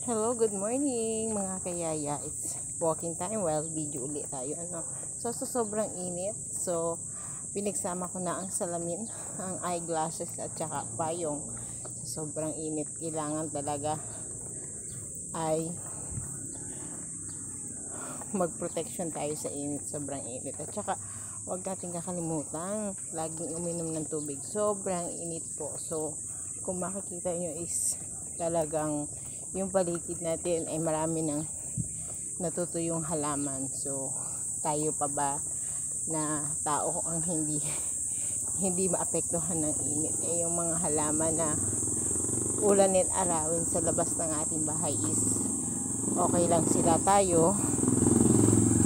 Hello, good morning mga kayaya. It's walking time. Well, video ulit tayo. So, sa sobrang init, so, pinagsama ko na ang salamin, ang eyeglasses at saka payong. Sa sobrang init, kailangan talaga ay mag-protection tayo sa init, sobrang init. At saka, huwag natin kakalimutan, laging uminom ng tubig. Sobrang init po. So, kung makikita nyo is talagang yung paligid natin ay marami ng natutuyong halaman. So, tayo pa ba na tao ang hindi maapektuhan ng init? Yung mga halaman na ulanin arawin sa labas ng ating bahay is okay lang sila. Tayo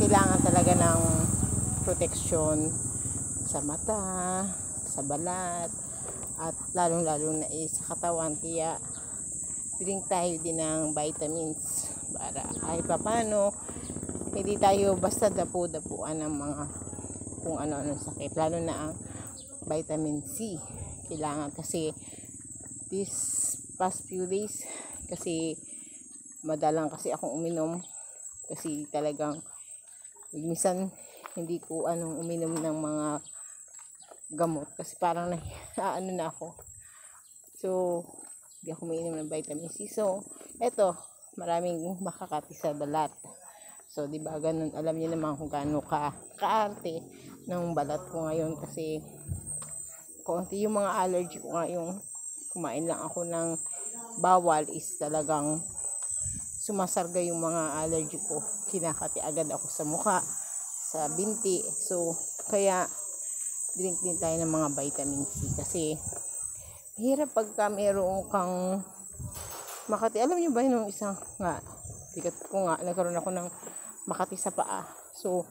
kailangan talaga ng proteksyon sa mata, sa balat, at lalong-lalo na sa katawan. Kaya drink tayo din ng vitamins para kahit paano hindi tayo basta dapo-dapuan ng mga kung ano-ano sakit, lalo na ang vitamin C. Kailangan kasi this past few days kasi madalang kasi akong uminom kasi talagang minsan hindi ko uminom ng mga gamot kasi parang ano na ako. So hindi ako umiinom ng vitamin C. So, eto, maraming makakati sa balat. So, di ba ganun, alam niyo naman kung gaano kaarte ng balat ko ngayon kasi konti yung mga allergy ko ngayon. Kumain lang ako ng bawal is talagang sumasarga yung mga allergy ko. Kinakati agad ako sa mukha, sa binti. So, kaya drink din tayo ng mga vitamin C kasi hirap pagka meron kang makati. Alam niyo ba yung isang nga, bigat ko nga, nagkaroon ako ng makati sa paa. So,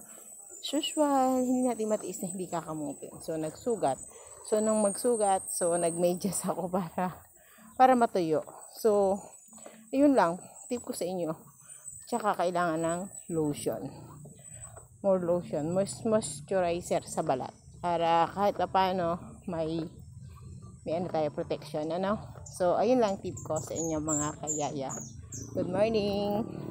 usual, hindi natin matiis na hindi kakamupin. So, nagsugat. So, nung magsugat, so, nagmedyas ako para matuyo. So, yun lang, tip ko sa inyo. Tsaka, kailangan ng lotion. More lotion, moisturizer sa balat. Para kahit pa paano, may tayo protection, So, ayun lang tip ko sa inyo mga kayaya. Good morning!